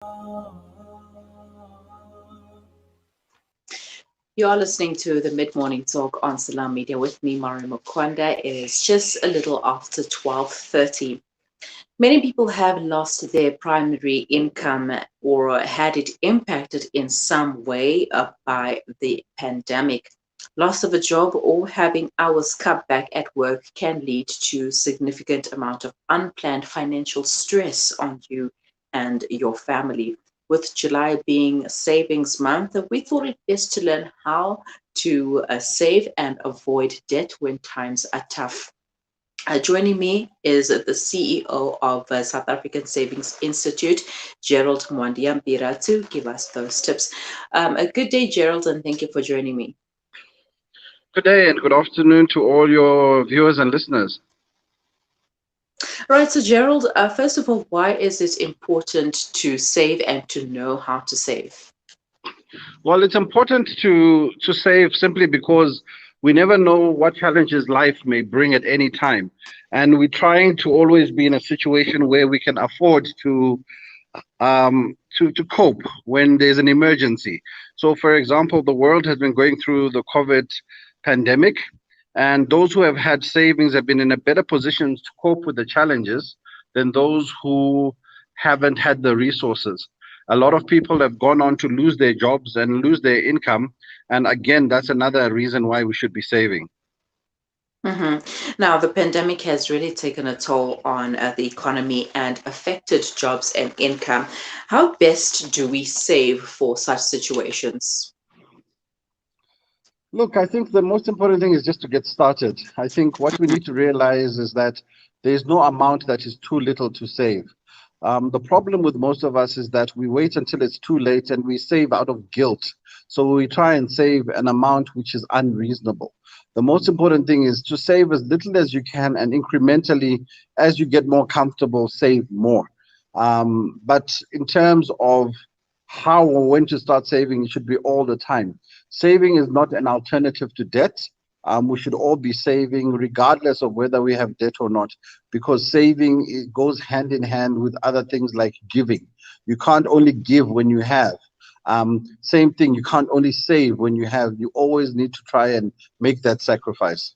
You are listening to the Mid Morning Talk on Salam Media with me, Mari Mukwanda. It is just a little after 12:30. Many people have lost their primary income or had it impacted in some way by the pandemic. Loss of a job or having hours cut back at work can lead to significant amount of unplanned financial stress on you and your family. With July being savings month, we thought it best to learn how to save and avoid debt when times are tough. Joining me is the CEO of South African Savings Institute, Gerald Mwandiambira, to give us those tips. A good day, Gerald, and thank you for joining me. Good day and good afternoon to all your viewers and listeners. Right, so Gerald, first of all, why is it important to save and to know how to save? Well, it's important to save simply because we never know what challenges life may bring at any time, and we're trying to always be in a situation where we can afford to cope when there's an emergency. So, for example, the world has been going through the COVID pandemic, and those who have had savings have been in a better position to cope with the challenges than those who haven't had the resources. A lot of people have gone on to lose their jobs and lose their income, and again, that's another reason why we should be saving. Now, the pandemic has really taken a toll on the economy and affected jobs and income. How best do we save for such situations? Look, I think the most important thing is just to get started. I think what we need to realize is that there's no amount that is too little to save. The problem with most of us is that we wait until it's too late and we save out of guilt. So we try and save an amount which is unreasonable. The most important thing is to save as little as you can and incrementally, as you get more comfortable, save more. But in terms of how or when to start saving, it should be all the time. Saving is not an alternative to debt. We should all be saving regardless of whether we have debt or not, because saving it goes hand in hand with other things like giving. You can't only give when you have. Same thing, you can't only save when you have. You always need to try and make that sacrifice.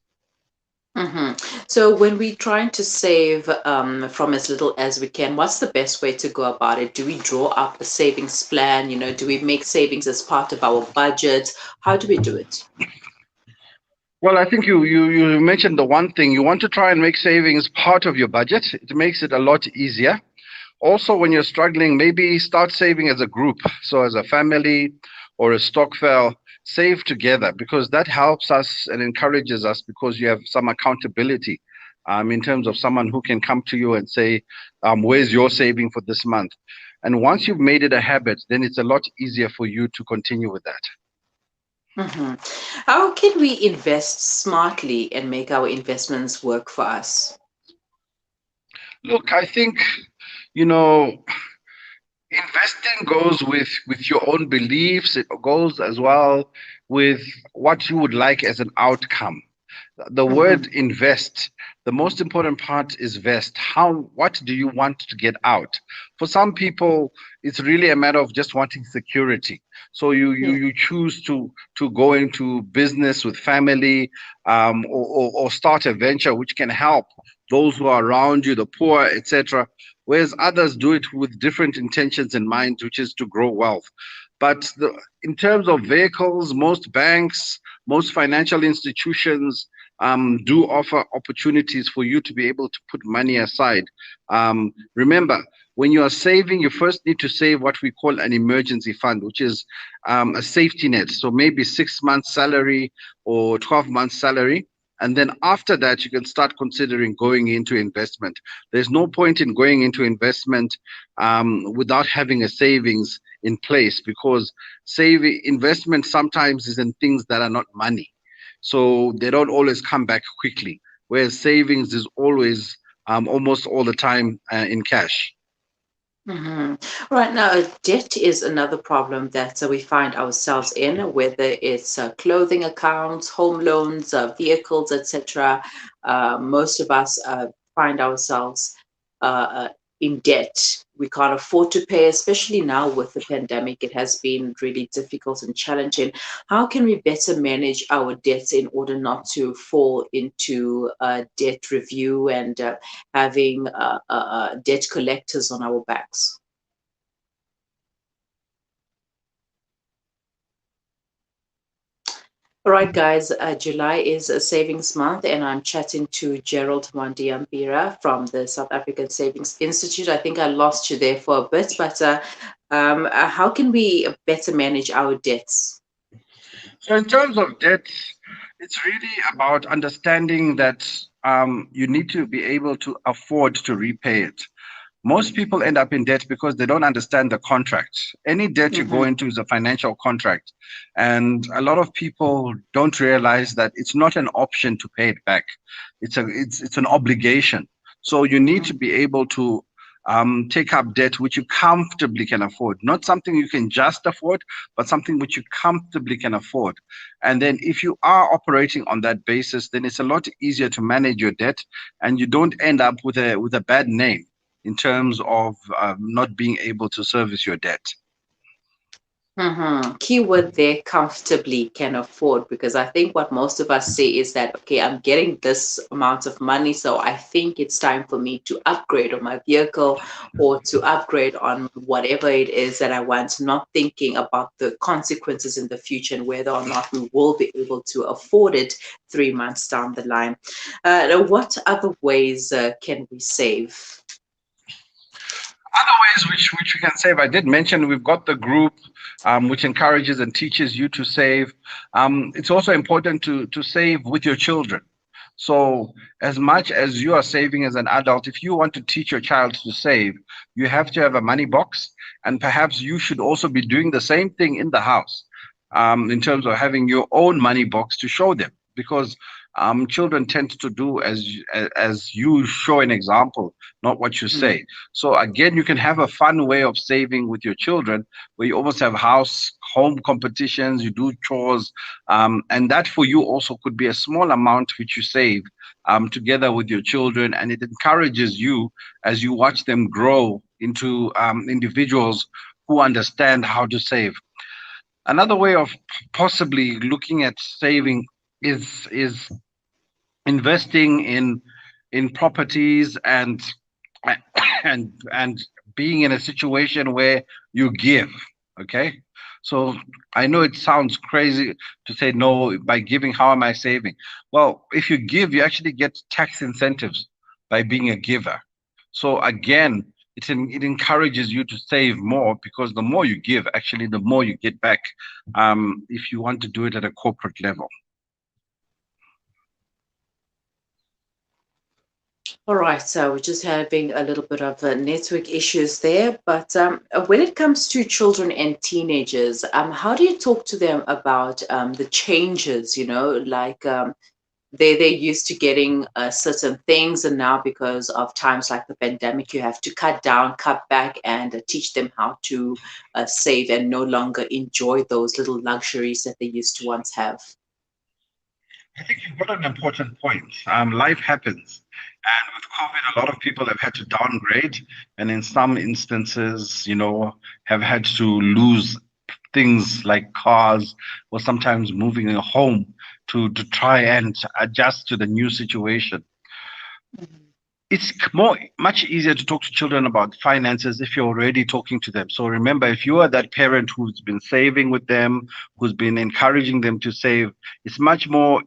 hmm So when we're trying to save from as little as we can, what's the best way to go about it? Do we draw up a savings plan? Do we make savings as part of our budget? How do we do it? Well, I think you mentioned the one thing. You want to try and make savings part of your budget. It makes it a lot easier. Also, when you're struggling, maybe start saving as a group. So, as a family or a stokvel, save together because that helps us and encourages us because you have some accountability in terms of someone who can come to you and say, where's your saving for this month? And once you've made it a habit, then it's a lot easier for you to continue with that. hmm How can we invest smartly and make our investments work for us? Look, I think, you know, investing goes with your own beliefs. It goes as well with what you would like as an outcome. The hmm word invest, the most important part is vest. What do you want to get out? For some people, it's really a matter of just wanting security. So you choose to go into business with family, or start a venture which can help those who are around you, the poor, etc. Whereas others do it with different intentions in mind, which is to grow wealth. But in terms of vehicles, most banks, most financial institutions do offer opportunities for you to be able to put money aside. Remember, when you are saving, you first need to save what we call an emergency fund, which is a safety net. So maybe 6 months' salary or 12 months' salary. And then after that, you can start considering going into investment. There's no point in going into investment without having a savings in place because saving investment sometimes is in things that are not money. So they don't always come back quickly, whereas savings is always almost all the time in cash. hmm Right now, debt is another problem that we find ourselves in, whether it's clothing accounts, home loans, vehicles, etc. Most of us find ourselves uh, uh, in debt. we can't afford to pay, especially now with the pandemic. It has been really difficult and challenging. How can we better manage our debts in order not to fall into debt review and having debt collectors on our backs? All right, guys, July is a savings month, and I'm chatting to Gerald Mwandiambira from the South African Savings Institute. I think I lost you there for a bit, but how can we better manage our debts? So in terms of debt, it's really about understanding that you need to be able to afford to repay it. Most people end up in debt because they don't understand the contract. Any debt you go Mm-hmm. into is a financial contract. And a lot of people don't realize that it's not an option to pay it back. It's an obligation. So you need to be able to take up debt which you comfortably can afford, not something you can just afford, but something which you comfortably can afford. And then if you are operating on that basis, then it's a lot easier to manage your debt, and you don't end up with a bad name in terms of not being able to service your debt. Mm-hmm. Keyword there, comfortably can afford, because I think what most of us say is that, okay, I'm getting this amount of money, so I think it's time for me to upgrade on my vehicle or to upgrade on whatever it is that I want, not thinking about the consequences in the future and whether or not we will be able to afford it 3 months down the line. What other ways can we save? Other ways which we can save, I did mention we've got the group which encourages and teaches you to save. It's also important to save with your children. So as much as you are saving as an adult, if you want to teach your child to save, you have to have a money box, and perhaps you should also be doing the same thing in the house, in terms of having your own money box to show them, because children tend to do as you show an example, not what you Mm-hmm. say. So again, you can have a fun way of saving with your children, where you almost have house home competitions, you do chores, and that for you also could be a small amount which you save together with your children, and it encourages you as you watch them grow into individuals who understand how to save. Another way of possibly looking at saving is investing in properties, and being in a situation where you give. Okay, so I know it sounds crazy to say, no, by giving how am I saving? Well, if you give, you actually get tax incentives by being a giver. So again, it encourages you to save more, because the more you give, actually the more you get back, if you want to do it at a corporate level. All right, so we're just having a little bit of network issues there. But when it comes to children and teenagers, how do you talk to them about the changes? Like they're used to getting certain things, and now because of times like the pandemic, you have to cut down, cut back, and teach them how to save and no longer enjoy those little luxuries that they used to once have. I think you've got an important point. Life happens. And with COVID, a lot of people have had to downgrade. And in some instances, have had to lose things like cars, or sometimes moving a home to try and adjust to the new situation. It's much easier to talk to children about finances if you're already talking to them. So remember, if you are that parent who's been saving with them, who's been encouraging them to save, it's much more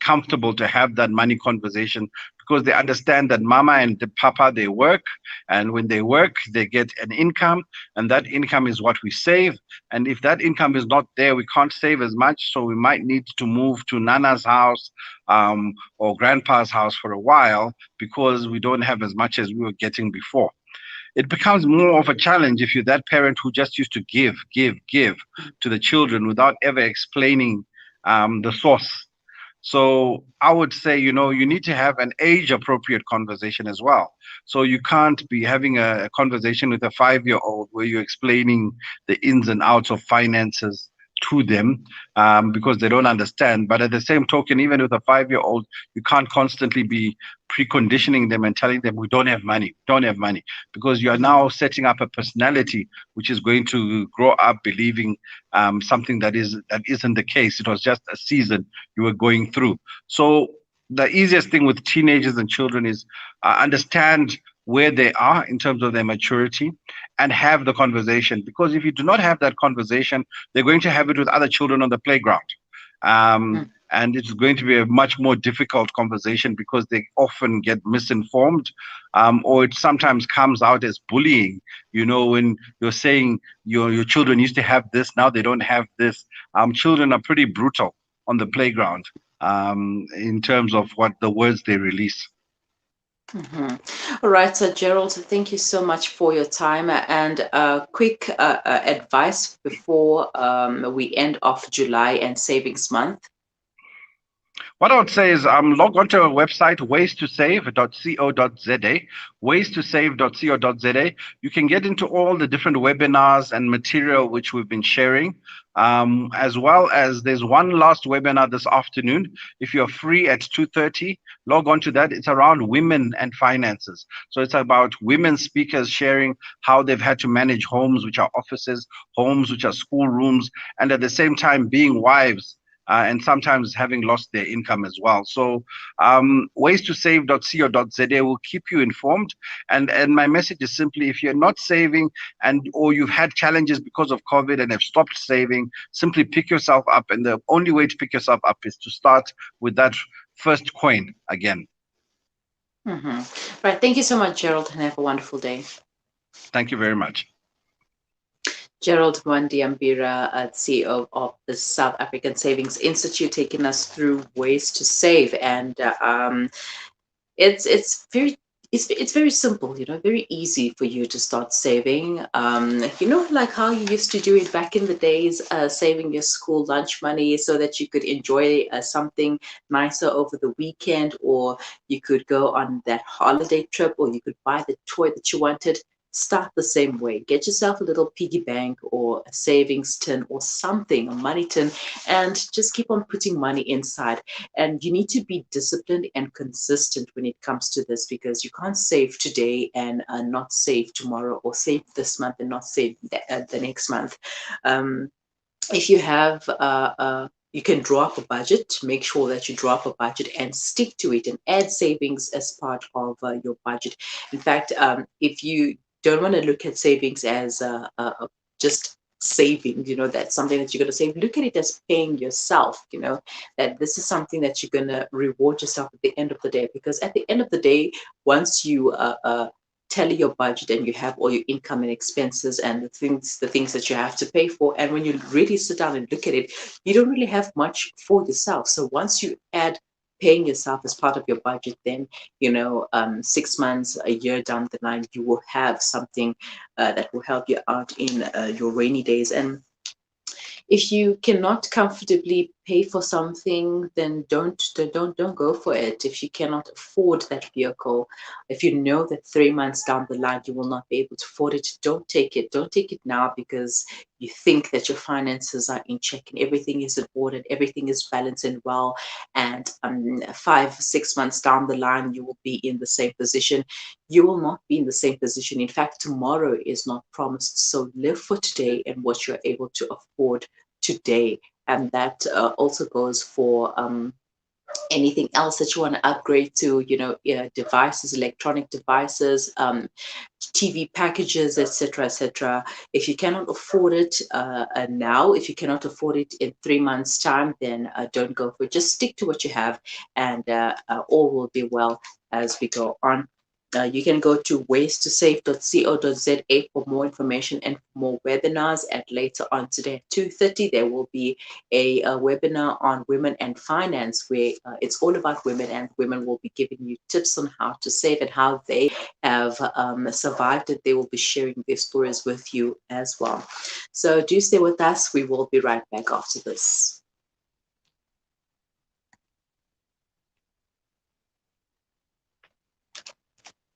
comfortable to have that money conversation, because they understand that mama and the papa, they work, and when they work they get an income, and that income is what we save. And if that income is not there, we can't save as much, so we might need to move to nana's house, or grandpa's house for a while, because we don't have as much as we were getting before. It becomes more of a challenge if you're that parent who just used to give to the children without ever explaining the source. So I would say, you need to have an age appropriate conversation as well. So you can't be having a conversation with a 5-year-old where you're explaining the ins and outs of finances to them, because they don't understand. But at the same token, even with a 5-year-old, you can't constantly be preconditioning them and telling them we don't have money, don't have money, because you are Mhm. now setting up a personality which is going to grow up believing something that isn't the case. It was just a season you were going through. So the easiest thing with teenagers and children is understand where they are in terms of their maturity and have the conversation. Because if you do not have that conversation, they're going to have it with other children on the playground. And it's going to be a much more difficult conversation because they often get misinformed, or it sometimes comes out as bullying. When you're saying your children used to have this, now they don't have this. Children are pretty brutal on the playground, in terms of what the words they release. Mhm. All right, so Gerald, thank you so much for your time and quick advice before we end off July and Savings Month. What I would say is log onto our website, ways2save.co.za, ways2save.co.za. You can get into all the different webinars and material which we've been sharing, as well as there's one last webinar this afternoon. If you're free at 2:30, log on to that. It's around women and finances. So it's about women speakers sharing how they've had to manage homes, which are offices, homes, which are schoolrooms, and at the same time being wives, and sometimes having lost their income as well. So ways2save.co.za will keep you informed. And my message is simply, if you're not saving or you've had challenges because of COVID and have stopped saving, simply pick yourself up. And the only way to pick yourself up is to start with that first coin again. Right. Thank you so much, Gerald, and have a wonderful day. Thank you very much. Gerald Mwandiambira, CEO of the South African Savings Institute, taking us through ways to save, and it's very it's very simple, very easy for you to start saving. Like how you used to do it back in the days, saving your school lunch money so that you could enjoy something nicer over the weekend, or you could go on that holiday trip, or you could buy the toy that you wanted. Start the same way. Get yourself a little piggy bank or a savings tin or something, a money tin, and just keep on putting money inside. And you need to be disciplined and consistent when it comes to this, because you can't save today and not save tomorrow, or save this month and not save the next month. Um, if you have you can draw up a budget. Make sure that you draw up a budget and stick to it, and add savings as part of your budget. In fact, if you don't want to look at savings as just saving, that's something that you're going to save. Look at it as paying yourself, that this is something that you're going to reward yourself at the end of the day. Because at the end of the day, once you tally your budget and you have all your income and expenses and the things that you have to pay for, and when you really sit down and look at it, you don't really have much for yourself. So once you add paying yourself as part of your budget, then 6 months, a year down the line, you will have something that will help you out in your rainy days. And if you cannot comfortably pay for something, then don't go for it. If you cannot afford that vehicle, if you know that 3 months down the line you will not be able to afford it, don't take it. Don't take it now, because you think that your finances are in check and everything is in order, and everything is balanced and well. And 5 6 months down the line, you will be in the same position. You will not be in the same position. In fact, tomorrow is not promised. So live for today and what you're able to afford today. And that also goes for anything else that you want to upgrade to, devices, electronic devices, TV packages, etc., etc. If you cannot afford it now, if you cannot afford it in 3 months' time, then don't go for it. Just stick to what you have, and all will be well as we go on. You can go to ways2save.co.za for more information and for more webinars. And later on today at 2:30, there will be a webinar on women and finance, where it's all about women, and women will be giving you tips on how to save and how they have survived it. They will be sharing their stories with you as well. So do stay with us. We will be right back after this.